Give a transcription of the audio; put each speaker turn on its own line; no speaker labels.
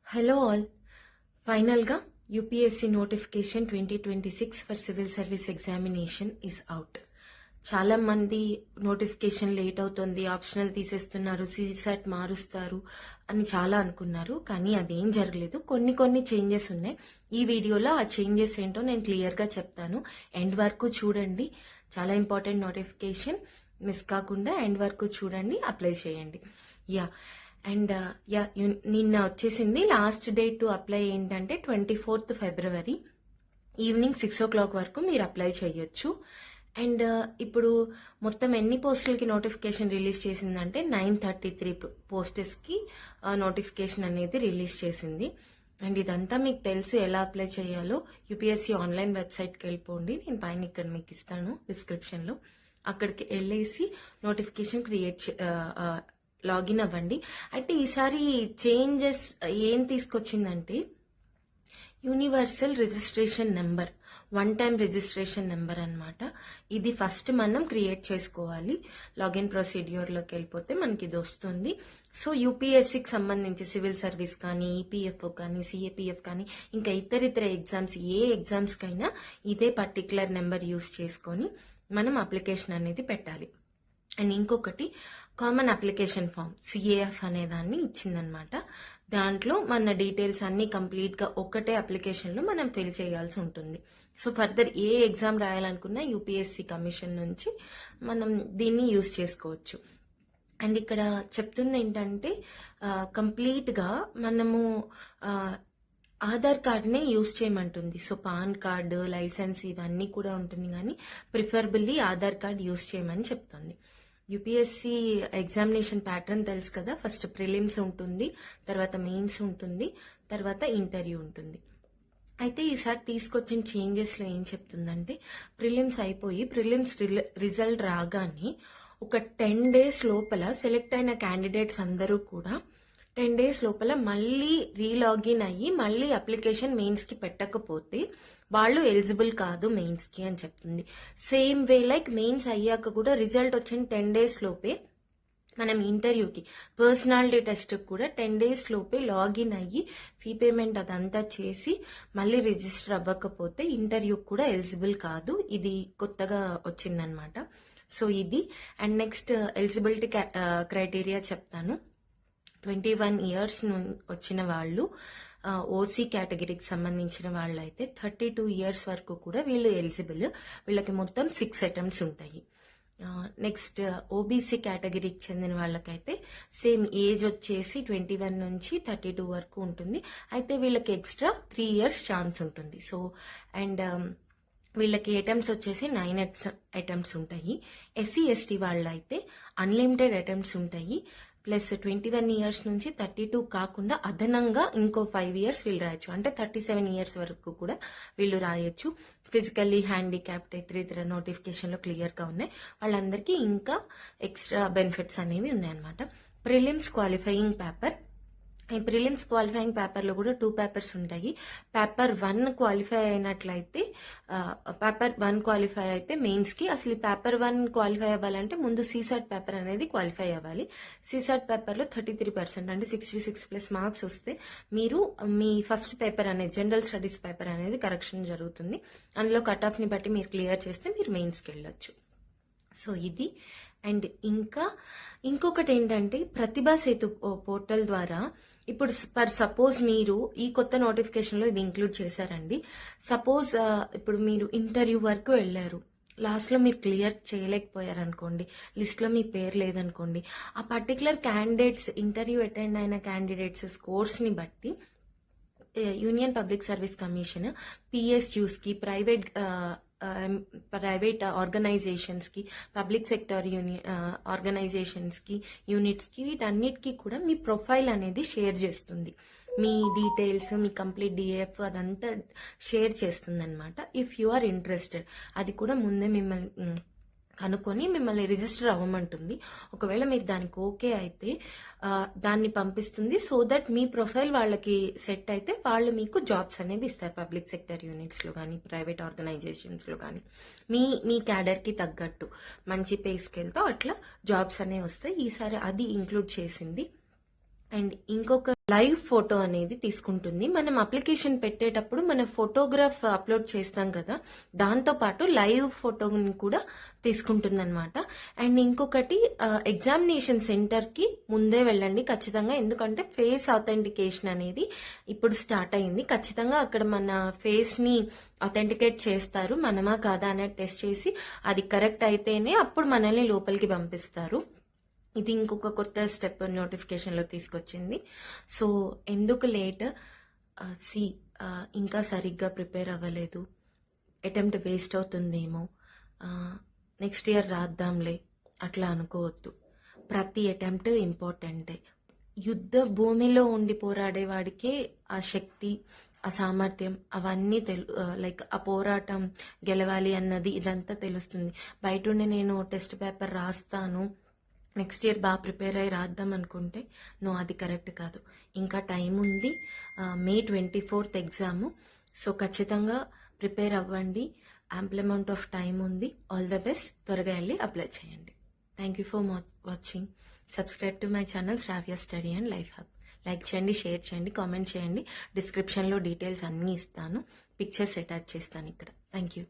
Hello all. ఫైనల్గా UPSC notification 2026 for civil service examination is out. చాలా మంది notification late అవుతుంది, ఆప్షనల్ తీసేస్తున్నారు, సీసాట్ మారుస్తారు అని చాలా అనుకున్నారు. కానీ అదేం జరగలేదు. కొన్ని చేంజెస్ ఉన్నాయి. ఈ వీడియోలో ఆ చేంజెస్ ఏంటో నేను క్లియర్గా చెప్తాను. ఎండ్ వరకు చూడండి. చాలా ఇంపార్టెంట్ నోటిఫికేషన్. మిస్ కాకుండా ఎండ్ వరకు చూడండి, అప్లై చేయండి. అండ్ నిన్న వచ్చేసింది. లాస్ట్ డేట్ టు అప్లై ఏంటంటే 24th February ఈవినింగ్ 6 o'clock వరకు మీరు అప్లై చేయొచ్చు. అండ్ ఇప్పుడు మొత్తం ఎన్ని పోస్టులకి నోటిఫికేషన్ రిలీజ్ చేసిందంటే 933 పోస్టెస్కి నోటిఫికేషన్ అనేది రిలీజ్ చేసింది. అండ్ ఇదంతా మీకు తెలుసు ఎలా అప్లై చేయాలో. యూపీఎస్సీ ఆన్లైన్ వెబ్సైట్కి వెళ్ళిపోండి. నేను పైన ఇక్కడ మీకు ఇస్తాను డిస్క్రిప్షన్లో. అక్కడికి వెళ్ళేసి నోటిఫికేషన్ లాగిన్ అవ్వండి. అయితే ఈసారి చేంజెస్ ఏం తీసుకొచ్చిందంటే universal registration number, one time registration number అన్నమాట. ఇది ఫస్ట్ మనం క్రియేట్ చేసుకోవాలి. లాగిన్ ప్రొసీడ్యూర్లోకి వెళ్ళిపోతే మనకి ఇది వస్తుంది. సో యూపీఎస్సీకి సంబంధించి సివిల్ సర్వీస్ కానీ, ఈపీఎఫ్ఓ కానీ, సిఏపిఎఫ్ కానీ, ఇంకా ఇతర ఎగ్జామ్స్, ఏ ఎగ్జామ్స్కైనా ఇదే పర్టికులర్ నెంబర్ యూస్ చేసుకొని మనం అప్లికేషన్ అనేది పెట్టాలి. అండ్ ఇంకొకటి కామన్ అప్లికేషన్ ఫామ్ సిఏఎఫ్ అనేదాన్ని ఇచ్చిందనమాట. దాంట్లో మన డీటెయిల్స్ అన్ని కంప్లీట్గా ఒకటే అప్లికేషన్లో మనం ఫిల్ చేయాల్సి ఉంటుంది. సో ఫర్దర్ ఏ ఎగ్జామ్ రాయాలనుకున్నా యూపీఎస్సీ కమిషన్ నుంచి మనం దీన్ని యూజ్ చేసుకోవచ్చు. అండ్ ఇక్కడ చెప్తుంది ఏంటంటే కంప్లీట్గా మనము ఆధార్ కార్డ్నే యూజ్ చేయమంటుంది. సో పాన్ కార్డు, లైసెన్స్ ఇవన్నీ కూడా ఉంటుంది, కానీ ప్రిఫరబుల్లీ ఆధార్ కార్డ్ యూజ్ చేయమని చెప్తుంది. యూపీఎస్సీ ఎగ్జామినేషన్ ప్యాటర్న్ తెలుసు కదా. ఫస్ట్ ప్రిలిమ్స్ ఉంటుంది, తర్వాత మెయిన్స్ ఉంటుంది, తర్వాత ఇంటర్వ్యూ ఉంటుంది. అయితే ఈసారి తీసుకొచ్చిన చేంజెస్లో ఏం చెప్తుందంటే ప్రిలిమ్స్ అయిపోయి ప్రిలిమ్స్ రిజల్ట్ రాగానే ఒక 10 days లోపల సెలెక్ట్ అయిన క్యాండిడేట్స్ అందరూ కూడా 10 days లోపల మళ్ళీ రీలాగిన్ అయ్యి మళ్ళీ అప్లికేషన్ మెయిన్స్కి పెట్టకపోతే వాళ్ళు ఎలిజిబుల్ కాదు మెయిన్స్కి అని చెప్తుంది. సేమ్ వే లైక్ మెయిన్స్ అయ్యాక కూడా రిజల్ట్ వచ్చిన 10 days లోపే మనం ఇంటర్వ్యూకి, పర్సనాలిటీ టెస్ట్ కూడా 10 days లోపే లాగిన్ అయ్యి ఫీ పేమెంట్ అదంతా చేసి మళ్ళీ రిజిస్టర్ అవ్వకపోతే ఇంటర్వ్యూకి కూడా ఎలిజిబుల్ కాదు. ఇది కొత్తగా వచ్చిందనమాట. సో ఇది. అండ్ నెక్స్ట్ ఎలిజిబిలిటీ క్రైటీరియా చెప్తాను. 21 years వచ్చిన వాళ్ళు, ఓసీ కేటగిరీకి సంబంధించిన వాళ్ళు అయితే 32 years వరకు కూడా వీళ్ళు ఎలిజిబుల్. వీళ్ళకి మొత్తం 6 attempts ఉంటాయి. నెక్స్ట్ ఓబీసీ కేటగిరీకి చెందిన వాళ్ళకైతే సేమ్ ఏజ్ వచ్చేసి 21 నుంచి 32 వరకు ఉంటుంది. అయితే వీళ్ళకి ఎక్స్ట్రా 3 years ఛాన్స్ ఉంటుంది. సో అండ్ వీళ్ళకి అటెంప్ట్స్ వచ్చేసి 9 attempts ఉంటాయి. ఎస్సీ ఎస్టీ వాళ్ళు అయితే అన్లిమిటెడ్ అటెంప్ట్స్ ఉంటాయి. ప్లస్ 21 years నుంచి 32 కాకుండా అదనంగా ఇంకో 5 years వీళ్ళు రాయొచ్చు. అంటే 37 years వరకు కూడా వీళ్ళు రాయొచ్చు. ఫిజికల్లీ హ్యాండిక్యాప్డ్ ఇతర నోటిఫికేషన్లో క్లియర్గా ఉన్నాయి. వాళ్ళందరికీ ఇంకా ఎక్స్ట్రా బెనిఫిట్స్ అనేవి ఉన్నాయన్నమాట. Prelims qualifying paper. ఈ ప్రిలిమ్స్ క్వాలిఫైయింగ్ పేపర్లో కూడా 2 papers ఉంటాయి. పేపర్ 1 క్వాలిఫై అయినట్లయితే, పేపర్ 1 క్వాలిఫై అయితే మెయిన్స్కి, అసలు పేపర్ 1 క్వాలిఫై అవ్వాలంటే ముందు సీసాట్ పేపర్ అనేది క్వాలిఫై అవ్వాలి. సీసాట్ పేపర్లో 33% అంటే 66+ మార్క్స్ వస్తే మీరు మీ ఫస్ట్ పేపర్ అనేది, జనరల్ స్టడీస్ పేపర్ అనేది కరెక్షన్ జరుగుతుంది. అందులో కట్ ఆఫ్ని బట్టి మీరు క్లియర్ చేస్తే మీరు మెయిన్స్కి వెళ్ళొచ్చు. సో ఇది. అండ్ ఇంకొకటి ఏంటంటే ప్రతిభా సేతు పోర్టల్ ద్వారా ఇప్పుడు సపోజ్ మీరు ఈ కొత్త నోటిఫికేషన్లో ఇది ఇంక్లూడ్ చేశారండి. సపోజ్ ఇప్పుడు మీరు ఇంటర్వ్యూ వరకు వెళ్ళారు, లాస్ట్లో మీరు క్లియర్ చేయలేకపోయారనుకోండి, లిస్ట్లో మీ పేరు లేదనుకోండి, ఆ పర్టికులర్ క్యాండిడేట్స్, ఇంటర్వ్యూ అటెండ్ అయిన క్యాండిడేట్స్ స్కోర్స్ని బట్టి యూనియన్ పబ్లిక్ సర్వీస్ కమిషన్ పిఎస్యూస్కి, ప్రైవేట్ ఆర్గనైజేషన్స్కి, పబ్లిక్ సెక్టర్ ఆర్గనైజేషన్స్కి, యూనిట్స్కి, వీటన్నిటికీ కూడా మీ ప్రొఫైల్ అనేది షేర్ చేస్తుంది. మీ డీటెయిల్స్, మీ కంప్లీట్ డిఎఫ్ అదంతా షేర్ చేస్తుంది అనమాట. ఇఫ్ యు ఆర్ ఇంట్రెస్టెడ్, అది కూడా ముందే మిమ్మల్ని కనుక్కొని మిమ్మల్ని రిజిస్టర్ అవ్వమంటుంది. ఒకవేళ మీరు దానికి ఓకే అయితే దాన్ని పంపిస్తుంది. సో దట్ మీ ప్రొఫైల్ వాళ్ళకి సెట్ అయితే వాళ్ళు మీకు జాబ్స్ అనేది ఇస్తారు. పబ్లిక్ సెక్టర్ యూనిట్స్లో కానీ, ప్రైవేట్ ఆర్గనైజేషన్స్లో కానీ, మీ క్యాడర్కి తగ్గట్టు మంచి పే స్కేల్తో అట్లా జాబ్స్ అనేవి వస్తాయి. ఈసారి అది ఇంక్లూడ్ చేసింది. అండ్ ఇంకొక లైవ్ ఫోటో అనేది తీసుకుంటుంది. మనం అప్లికేషన్ పెట్టేటప్పుడు మన ఫోటోగ్రాఫ్ అప్లోడ్ చేస్తాం కదా, దాంతో పాటు లైవ్ ఫోటోని కూడా తీసుకుంటుందన్నమాట. అండ్ ఇంకొకటి, ఎగ్జామినేషన్ సెంటర్కి ముందే వెళ్ళండి ఖచ్చితంగా, ఎందుకంటే ఫేస్ ఆథెంటికేషన్ అనేది ఇప్పుడు స్టార్ట్ అయింది. ఖచ్చితంగా అక్కడ మన ఫేస్ని అథెంటికేట్ చేస్తారు, మనమా కాదా అనేది టెస్ట్ చేసి అది కరెక్ట్ అయితేనే అప్పుడు మనల్ని లోపలికి పంపిస్తారు. ఇది ఇంకొక కొత్త స్టెప్ నోటిఫికేషన్లో తీసుకొచ్చింది. సో ఎందుకు లేట్? సి ఇంకా సరిగ్గా ప్రిపేర్ అవ్వలేదు, అటెంప్ట్ వేస్ట్ అవుతుందేమో, నెక్స్ట్ ఇయర్ రాద్దాంలే అట్లా అనుకోవద్దు. ప్రతి అటెంప్ట్ ఇంపార్టెంటే. యుద్ధ భూమిలో ఉండి పోరాడే వాడికే ఆ శక్తి, ఆ సామర్థ్యం అవన్నీ లైక్ ఆ పోరాటం గెలవాలి అన్నది ఇదంతా తెలుస్తుంది. బయట ఉండి నేను టెస్ట్ పేపర్ రాస్తాను, నెక్స్ట్ ఇయర్ బాగా ప్రిపేర్ అయ్యి రాద్దాం అనుకుంటే అది కరెక్ట్ కాదు. ఇంకా టైం ఉంది, May 24th ఎగ్జాము. సో ఖచ్చితంగా ప్రిపేర్ అవ్వండి, యాంపుల్ అమౌంట్ ఆఫ్ టైం ఉంది. All the best. త్వరగా వెళ్ళి అప్లై చేయండి. Thank you for watching. Subscribe to my channel Shravya study and life hub. Like చేయండి, షేర్ చేయండి, కామెంట్ చేయండి. డిస్క్రిప్షన్లో డీటెయిల్స్ అన్నీ ఇస్తాను, పిక్చర్స్ అటాచ్ చేస్తాను ఇక్కడ. Thank you.